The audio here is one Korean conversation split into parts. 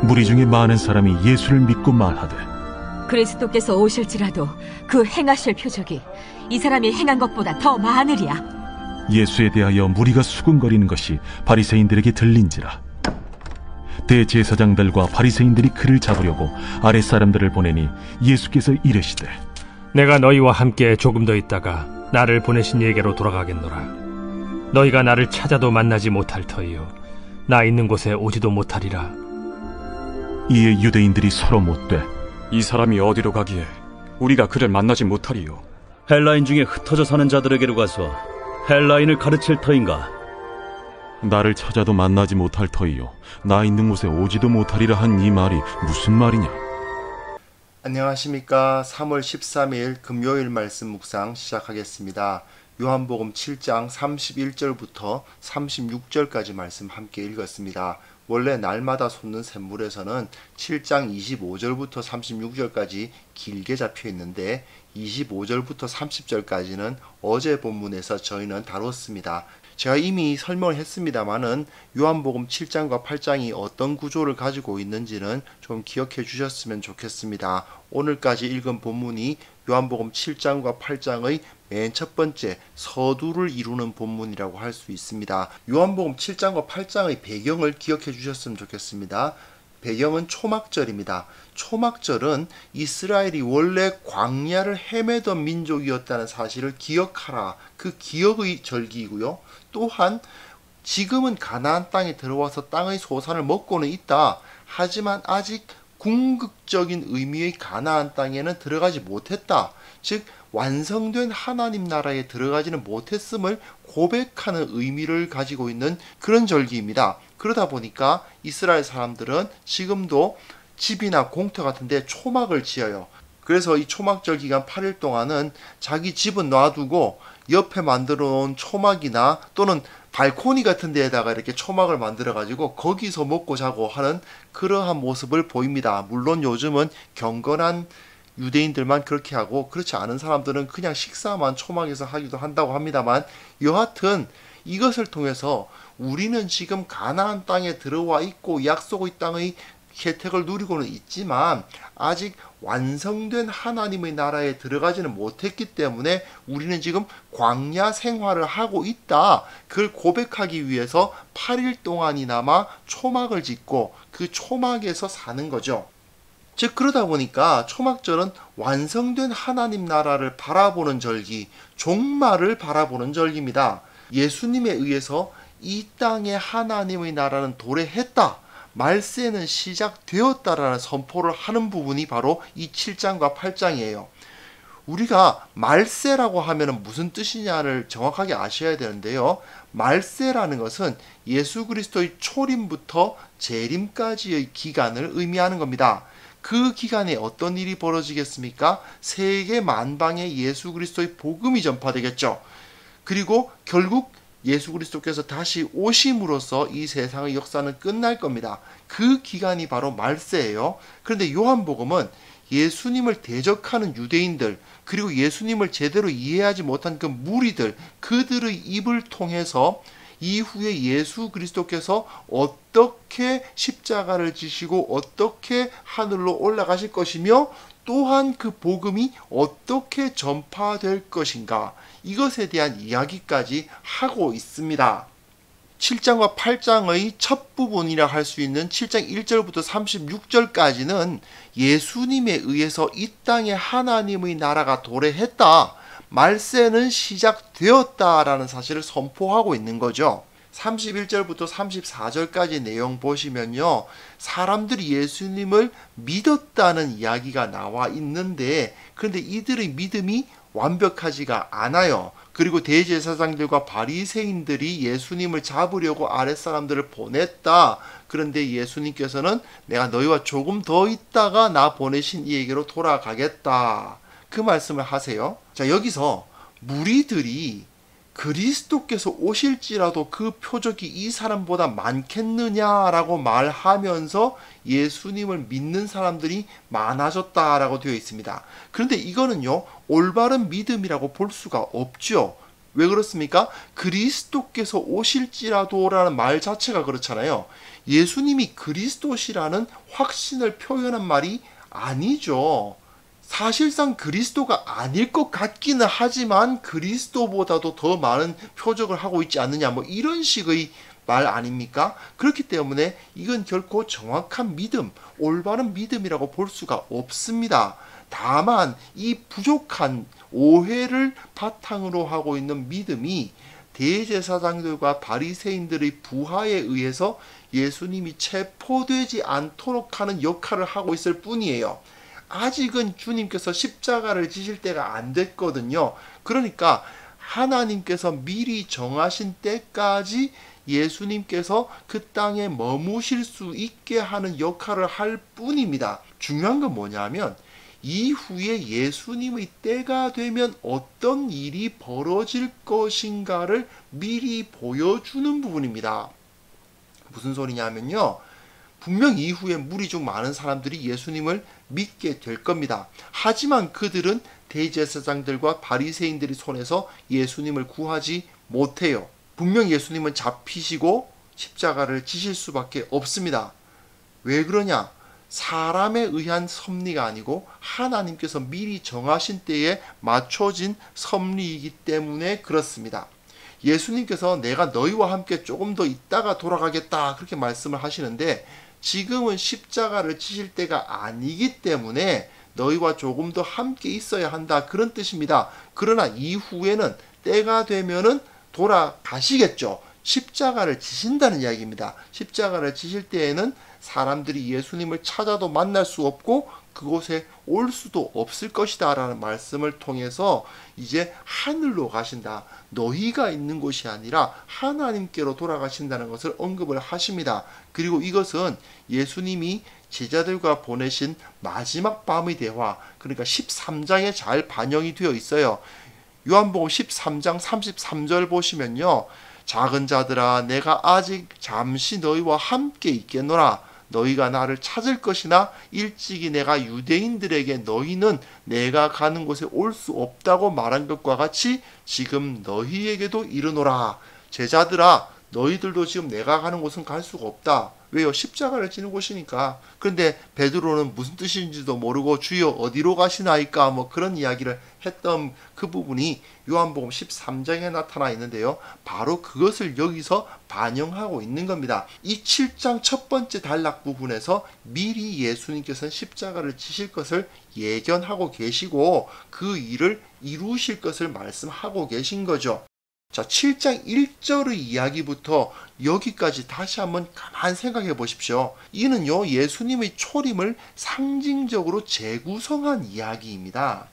무리 중에 많은 사람이 예수를 믿고 말하되, 그리스도께서 오실지라도 그 행하실 표적이 이 사람이 행한 것보다 더 많으리야. 예수에 대하여 무리가 수군거리는 것이 바리새인들에게 들린지라. 대제사장들과 바리새인들이 그를 잡으려고 아랫사람들을 보내니 예수께서 이르시되, 내가 너희와 함께 조금 더 있다가 나를 보내신 이에게로 돌아가겠노라. 너희가 나를 찾아도 만나지 못할 터이요 나 있는 곳에 오지도 못하리라. 이에 유대인들이 서로 묻되, 이 사람이 어디로 가기에 우리가 그를 만나지 못하리요? 헬라인 중에 흩어져 사는 자들에게로 가서 헬라인을 가르칠 터인가? 나를 찾아도 만나지 못할 터이요 나 있는 곳에 오지도 못하리라 한 이 말이 무슨 말이냐? 안녕하십니까. 3월 13일 금요일 말씀 묵상 시작하겠습니다. 요한복음 7장 31절부터 36절까지 말씀 함께 읽었습니다. 원래 날마다 솟는 샘물에서는 7장 25절부터 36절까지 길게 잡혀 있는데 25절부터 30절까지는 어제 본문에서 저희는 다뤘습니다. 제가 이미 설명을 했습니다마는 요한복음 7장과 8장이 어떤 구조를 가지고 있는지는 좀 기억해 주셨으면 좋겠습니다. 오늘까지 읽은 본문이 요한복음 7장과 8장의 맨 첫 번째 서두를 이루는 본문이라고 할 수 있습니다. 요한복음 7장과 8장의 배경을 기억해 주셨으면 좋겠습니다. 배경은 초막절입니다. 초막절은 이스라엘이 원래 광야를 헤매던 민족이었다는 사실을 기억하라. 그 기억의 절기이고요. 또한 지금은 가나안 땅에 들어와서 땅의 소산을 먹고는 있다. 하지만 아직 궁극적인 의미의 가나안 땅에는 들어가지 못했다. 즉 완성된 하나님 나라에 들어가지는 못했음을 고백하는 의미를 가지고 있는 그런 절기입니다. 그러다 보니까 이스라엘 사람들은 지금도 집이나 공터 같은 데 초막을 지어요. 그래서 이 초막절 기간 8일 동안은 자기 집은 놔두고 옆에 만들어 놓은 초막이나 또는 발코니 같은 데에다가 이렇게 초막을 만들어 가지고 거기서 먹고 자고 하는 그러한 모습을 보입니다. 물론 요즘은 경건한 유대인들만 그렇게 하고 그렇지 않은 사람들은 그냥 식사만 초막에서 하기도 한다고 합니다만, 여하튼 이것을 통해서 우리는 지금 가나안 땅에 들어와 있고 약속의 땅의 혜택을 누리고는 있지만 아직 완성된 하나님의 나라에 들어가지는 못했기 때문에 우리는 지금 광야 생활을 하고 있다. 그걸 고백하기 위해서 8일 동안이나마 초막을 짓고 그 초막에서 사는 거죠. 즉 그러다 보니까 초막절은 완성된 하나님 나라를 바라보는 절기, 종말을 바라보는 절기입니다. 예수님에 의해서 이 땅에 하나님의 나라는 도래했다. 말세는 시작되었다라는 선포를 하는 부분이 바로 이 7장과 8장이에요. 우리가 말세라고 하면 무슨 뜻이냐를 정확하게 아셔야 되는데요. 말세라는 것은 예수 그리스도의 초림부터 재림까지의 기간을 의미하는 겁니다. 그 기간에 어떤 일이 벌어지겠습니까? 세계 만방에 예수 그리스도의 복음이 전파되겠죠. 그리고 결국 예수 그리스도께서 다시 오심으로써 이 세상의 역사는 끝날 겁니다. 그 기간이 바로 말세예요. 그런데 요한복음은 예수님을 대적하는 유대인들, 그리고 예수님을 제대로 이해하지 못한 그 무리들, 그들의 입을 통해서 이후에 예수 그리스도께서 어떻게 십자가를 지시고 어떻게 하늘로 올라가실 것이며 또한 그 복음이 어떻게 전파될 것인가, 이것에 대한 이야기까지 하고 있습니다. 7장과 8장의 첫 부분이라 할 수 있는 7장 1절부터 36절까지는 예수님에 의해서 이 땅에 하나님의 나라가 도래했다, 말세는 시작되었다라는 사실을 선포하고 있는 거죠. 31절부터 34절까지 내용 보시면요, 사람들이 예수님을 믿었다는 이야기가 나와 있는데, 그런데 이들의 믿음이 완벽하지가 않아요. 그리고 대제사장들과 바리새인들이 예수님을 잡으려고 아랫사람들을 보냈다. 그런데 예수님께서는 내가 너희와 조금 더 있다가 나 보내신 이에게로 돌아가겠다, 그 말씀을 하세요. 자, 여기서 무리들이 그리스도께서 오실지라도 그 표적이 이 사람보다 많겠느냐라고 말하면서 예수님을 믿는 사람들이 많아졌다라고 되어 있습니다. 그런데 이거는요, 올바른 믿음이라고 볼 수가 없죠. 왜 그렇습니까? 그리스도께서 오실지라도라는 말 자체가 그렇잖아요. 예수님이 그리스도시라는 확신을 표현한 말이 아니죠. 사실상 그리스도가 아닐 것 같기는 하지만 그리스도보다도 더 많은 표적을 하고 있지 않느냐, 뭐 이런 식의 말 아닙니까? 그렇기 때문에 이건 결코 정확한 믿음, 올바른 믿음이라고 볼 수가 없습니다. 다만 이 부족한 오해를 바탕으로 하고 있는 믿음이 대제사장들과 바리새인들의 부하에 의해서 예수님이 체포되지 않도록 하는 역할을 하고 있을 뿐이에요. 아직은 주님께서 십자가를 지실 때가 안 됐거든요. 그러니까 하나님께서 미리 정하신 때까지 예수님께서 그 땅에 머무실 수 있게 하는 역할을 할 뿐입니다. 중요한 건 뭐냐면 이후에 예수님의 때가 되면 어떤 일이 벌어질 것인가를 미리 보여주는 부분입니다. 무슨 소리냐면요, 분명 이후에 무리 중 많은 사람들이 예수님을 믿게 될 겁니다. 하지만 그들은 대제사장들과 바리새인들의 손에서 예수님을 구하지 못해요. 분명 예수님은 잡히시고 십자가를 지실 수밖에 없습니다. 왜 그러냐? 사람에 의한 섭리가 아니고 하나님께서 미리 정하신 때에 맞춰진 섭리이기 때문에 그렇습니다. 예수님께서 내가 너희와 함께 조금 더 있다가 돌아가겠다 그렇게 말씀을 하시는데, 지금은 십자가를 지실 때가 아니기 때문에 너희와 조금 더 함께 있어야 한다, 그런 뜻입니다. 그러나 이후에는 때가 되면은 돌아가시겠죠. 십자가를 지신다는 이야기입니다. 십자가를 지실 때에는 사람들이 예수님을 찾아도 만날 수 없고 그곳에 올 수도 없을 것이다 라는 말씀을 통해서 이제 하늘로 가신다, 너희가 있는 곳이 아니라 하나님께로 돌아가신다는 것을 언급을 하십니다. 그리고 이것은 예수님이 제자들과 보내신 마지막 밤의 대화, 그러니까 13장에 잘 반영이 되어 있어요. 요한복음 13장 33절 보시면요, 작은 자들아 내가 아직 잠시 너희와 함께 있겠노라. 너희가 나를 찾을 것이나 일찍이 내가 유대인들에게 너희는 내가 가는 곳에 올 수 없다고 말한 것과 같이 지금 너희에게도 이르노라. 제자들아 너희들도 지금 내가 가는 곳은 갈 수가 없다. 왜요? 십자가를 지는 곳이니까. 그런데 베드로는 무슨 뜻인지도 모르고 주여 어디로 가시나이까 뭐 그런 이야기를 했던 그 부분이 요한복음 13장에 나타나 있는데요. 바로 그것을 여기서 반영하고 있는 겁니다. 이 7장 첫 번째 단락 부분에서 미리 예수님께서는 십자가를 지실 것을 예견하고 계시고 그 일을 이루실 것을 말씀하고 계신 거죠. 자, 7장 1절의 이야기부터 여기까지 다시 한번 가만 생각해 보십시오. 이는요, 예수님의 초림을 상징적으로 재구성한 이야기입니다.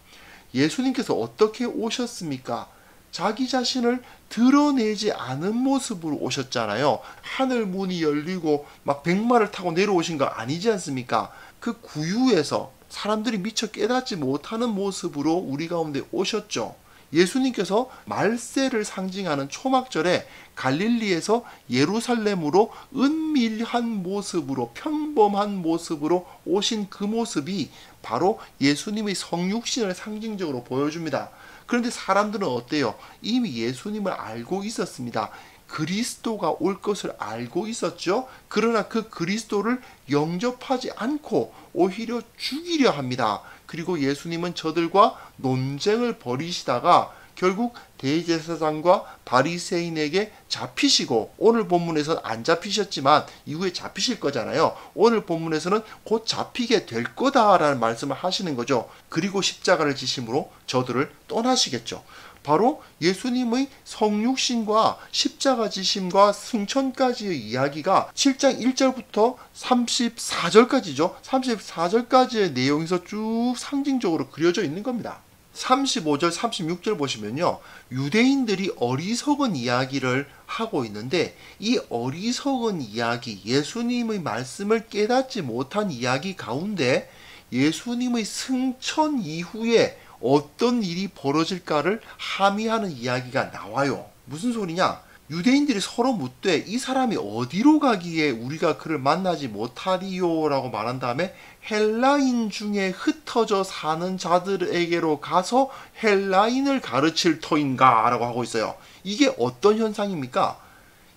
예수님께서 어떻게 오셨습니까? 자기 자신을 드러내지 않은 모습으로 오셨잖아요. 하늘 문이 열리고 막 백마를 타고 내려오신 거 아니지 않습니까? 그 구유에서 사람들이 미처 깨닫지 못하는 모습으로 우리 가운데 오셨죠. 예수님께서 말세를 상징하는 초막절에 갈릴리에서 예루살렘으로 은밀한 모습으로, 평범한 모습으로 오신 그 모습이 바로 예수님의 성육신을 상징적으로 보여줍니다. 그런데 사람들은 어때요? 이미 예수님을 알고 있었습니다. 그리스도가 올 것을 알고 있었죠. 그러나 그 그리스도를 영접하지 않고 오히려 죽이려 합니다. 그리고 예수님은 저들과 논쟁을 벌이시다가 결국 대제사장과 바리새인에게 잡히시고, 오늘 본문에서는 안 잡히셨지만 이후에 잡히실 거잖아요. 오늘 본문에서는 곧 잡히게 될 거다라는 말씀을 하시는 거죠. 그리고 십자가를 지심으로 저들을 떠나시겠죠. 바로 예수님의 성육신과 십자가 지심과 승천까지의 이야기가 7장 1절부터 34절까지죠. 34절까지의 내용에서 쭉 상징적으로 그려져 있는 겁니다. 35절, 36절 보시면요, 유대인들이 어리석은 이야기를 하고 있는데 이 어리석은 이야기, 예수님의 말씀을 깨닫지 못한 이야기 가운데 예수님의 승천 이후에 어떤 일이 벌어질까를 함의하는 이야기가 나와요. 무슨 소리냐? 유대인들이 서로 묻되 이 사람이 어디로 가기에 우리가 그를 만나지 못하리요? 라고 말한 다음에 헬라인 중에 흩어져 사는 자들에게로 가서 헬라인을 가르칠 터인가? 라고 하고 있어요. 이게 어떤 현상입니까?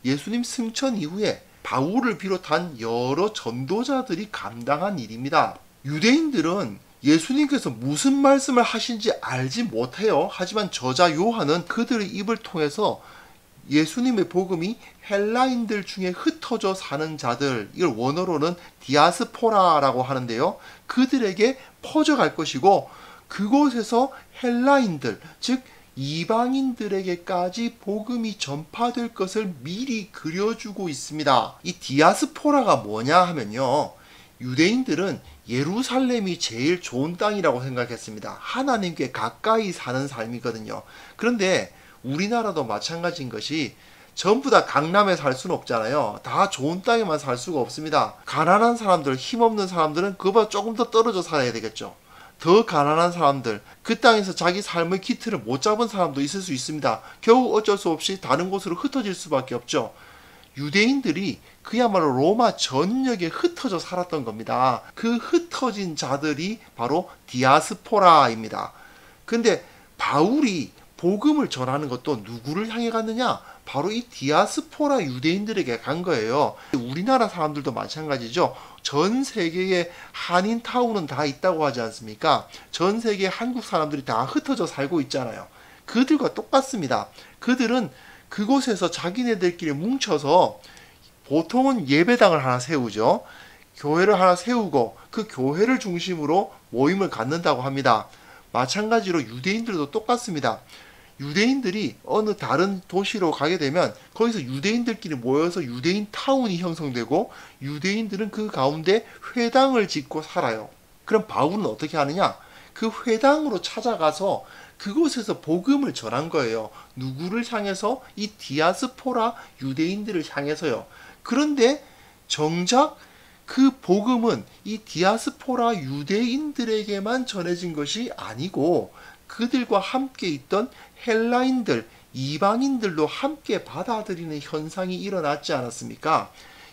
예수님 승천 이후에 바울을 비롯한 여러 전도자들이 감당한 일입니다. 유대인들은 예수님께서 무슨 말씀을 하신지 알지 못해요. 하지만 저자 요한은 그들의 입을 통해서 예수님의 복음이 헬라인들 중에 흩어져 사는 자들, 이걸 원어로는 디아스포라라고 하는데요. 그들에게 퍼져갈 것이고 그곳에서 헬라인들, 즉 이방인들에게까지 복음이 전파될 것을 미리 그려주고 있습니다. 이 디아스포라가 뭐냐 하면요, 유대인들은 예루살렘이 제일 좋은 땅이라고 생각했습니다. 하나님께 가까이 사는 삶이거든요. 그런데 우리나라도 마찬가지인 것이 전부 다 강남에 살 수는 없잖아요. 다 좋은 땅에만 살 수가 없습니다. 가난한 사람들, 힘없는 사람들은 그보다 조금 더 떨어져 살아야 되겠죠. 더 가난한 사람들, 그 땅에서 자기 삶의 기틀을 못 잡은 사람도 있을 수 있습니다. 겨우 어쩔 수 없이 다른 곳으로 흩어질 수밖에 없죠. 유대인들이 그야말로 로마 전역에 흩어져 살았던 겁니다. 그 흩어진 자들이 바로 디아스포라입니다. 근데 바울이 복음을 전하는 것도 누구를 향해 갔느냐? 바로 이 디아스포라 유대인들에게 간 거예요. 우리나라 사람들도 마찬가지죠. 전 세계에 한인타운은 다 있다고 하지 않습니까? 전 세계 한국 사람들이 다 흩어져 살고 있잖아요. 그들과 똑같습니다. 그들은 그곳에서 자기네들끼리 뭉쳐서 보통은 예배당을 하나 세우죠. 교회를 하나 세우고 그 교회를 중심으로 모임을 갖는다고 합니다. 마찬가지로 유대인들도 똑같습니다. 유대인들이 어느 다른 도시로 가게 되면 거기서 유대인들끼리 모여서 유대인 타운이 형성되고 유대인들은 그 가운데 회당을 짓고 살아요. 그럼 바울은 어떻게 하느냐? 그 회당으로 찾아가서 그곳에서 복음을 전한 거예요. 누구를 향해서? 이 디아스포라 유대인들을 향해서요. 그런데 정작 그 복음은 이 디아스포라 유대인들에게만 전해진 것이 아니고 그들과 함께 있던 헬라인들, 이방인들도 함께 받아들이는 현상이 일어났지 않았습니까?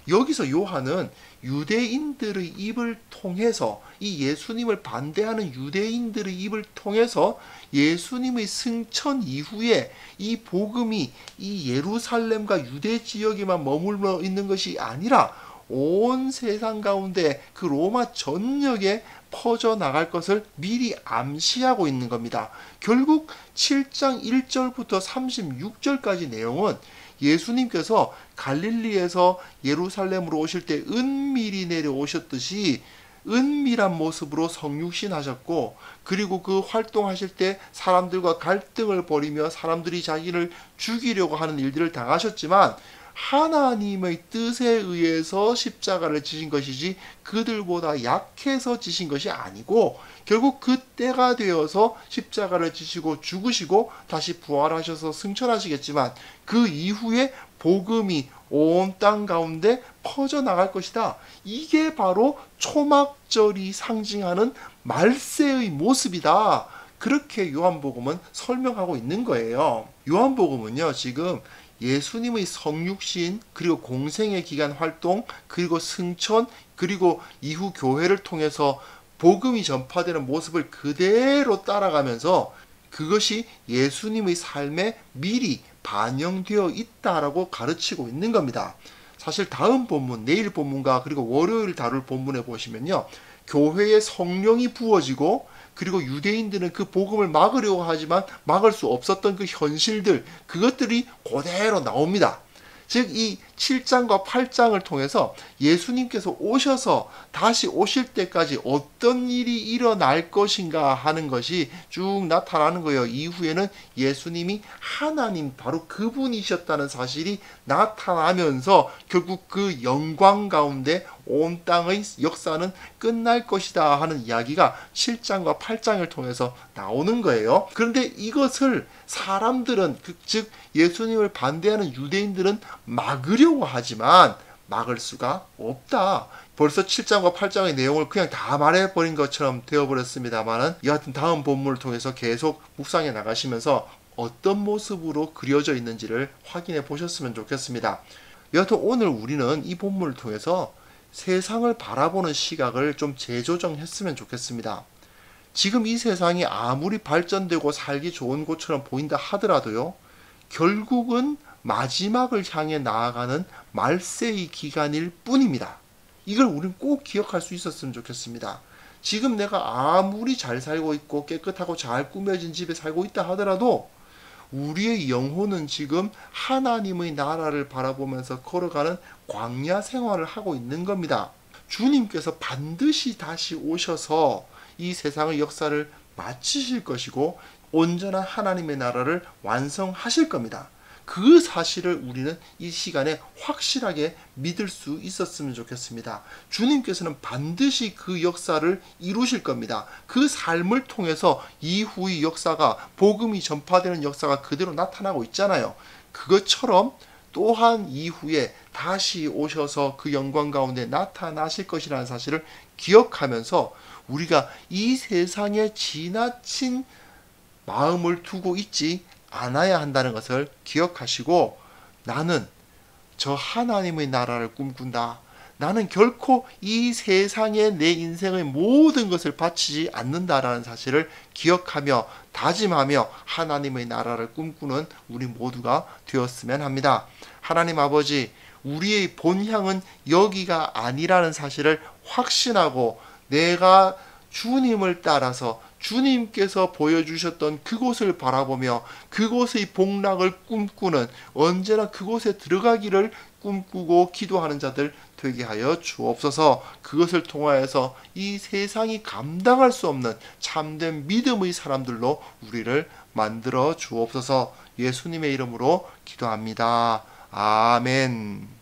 여기서 요한은 유대인들의 입을 통해서, 이 예수님을 반대하는 유대인들의 입을 통해서 예수님의 승천 이후에 이 복음이 이 예루살렘과 유대 지역에만 머물러 있는 것이 아니라 온 세상 가운데 그 로마 전역에 퍼져나갈 것을 미리 암시하고 있는 겁니다. 결국 7장 1절부터 36절까지 내용은 예수님께서 갈릴리에서 예루살렘으로 오실 때 은밀히 내려오셨듯이 은밀한 모습으로 성육신 하셨고, 그리고 그 활동하실 때 사람들과 갈등을 벌이며 사람들이 자기를 죽이려고 하는 일들을 당하셨지만 하나님의 뜻에 의해서 십자가를 지신 것이지 그들보다 약해서 지신 것이 아니고 결국 그 때가 되어서 십자가를 지시고 죽으시고 다시 부활하셔서 승천하시겠지만 그 이후에 복음이 온 땅 가운데 퍼져나갈 것이다. 이게 바로 초막절이 상징하는 말세의 모습이다. 그렇게 요한복음은 설명하고 있는 거예요. 요한복음은요, 지금 예수님의 성육신, 그리고 공생의 기간 활동, 그리고 승천, 그리고 이후 교회를 통해서 복음이 전파되는 모습을 그대로 따라가면서 그것이 예수님의 삶에 미리 반영되어 있다라고 가르치고 있는 겁니다. 사실 다음 본문, 내일 본문과 그리고 월요일 다룰 본문에 보시면요, 교회에 성령이 부어지고 그리고 유대인들은 그 복음을 막으려고 하지만 막을 수 없었던 그 현실들, 그것들이 그대로 나옵니다. 즉 이 7장과 8장을 통해서 예수님께서 오셔서 다시 오실 때까지 어떤 일이 일어날 것인가 하는 것이 쭉 나타나는 거예요. 이후에는 예수님이 하나님, 바로 그분이셨다는 사실이 나타나면서 결국 그 영광 가운데 온 땅의 역사는 끝날 것이다 하는 이야기가 7장과 8장을 통해서 나오는 거예요. 그런데 이것을 사람들은, 즉 예수님을 반대하는 유대인들은 막으려고 하지만 막을 수가 없다. 벌써 7장과 8장의 내용을 그냥 다 말해버린 것처럼 되어버렸습니다만은 여하튼 다음 본문을 통해서 계속 묵상해 나가시면서 어떤 모습으로 그려져 있는지를 확인해 보셨으면 좋겠습니다. 여하튼 오늘 우리는 이 본문을 통해서 세상을 바라보는 시각을 좀 재조정했으면 좋겠습니다. 지금 이 세상이 아무리 발전되고 살기 좋은 곳처럼 보인다 하더라도요, 결국은 마지막을 향해 나아가는 말세의 기간일 뿐입니다. 이걸 우리는 꼭 기억할 수 있었으면 좋겠습니다. 지금 내가 아무리 잘 살고 있고 깨끗하고 잘 꾸며진 집에 살고 있다 하더라도 우리의 영혼은 지금 하나님의 나라를 바라보면서 걸어가는 광야 생활을 하고 있는 겁니다. 주님께서 반드시 다시 오셔서 이 세상의 역사를 마치실 것이고 온전한 하나님의 나라를 완성하실 겁니다. 그 사실을 우리는 이 시간에 확실하게 믿을 수 있었으면 좋겠습니다. 주님께서는 반드시 그 역사를 이루실 겁니다. 그 삶을 통해서 이후의 역사가, 복음이 전파되는 역사가 그대로 나타나고 있잖아요. 그것처럼 또한 이후에 다시 오셔서 그 영광 가운데 나타나실 것이라는 사실을 기억하면서 우리가 이 세상에 지나친 마음을 두고 있지 않아야 한다는 것을 기억하시고, 나는 저 하나님의 나라를 꿈꾼다. 나는 결코 이 세상에 내 인생의 모든 것을 바치지 않는다라는 사실을 기억하며 다짐하며 하나님의 나라를 꿈꾸는 우리 모두가 되었으면 합니다. 하나님 아버지, 우리의 본향은 여기가 아니라는 사실을 확신하고 내가 주님을 따라서 주님께서 보여주셨던 그곳을 바라보며 그곳의 복락을 꿈꾸는, 언제나 그곳에 들어가기를 꿈꾸고 기도하는 자들 되게 하여 주옵소서. 그것을 통하여서 이 세상이 감당할 수 없는 참된 믿음의 사람들로 우리를 만들어 주옵소서. 예수님의 이름으로 기도합니다. 아멘.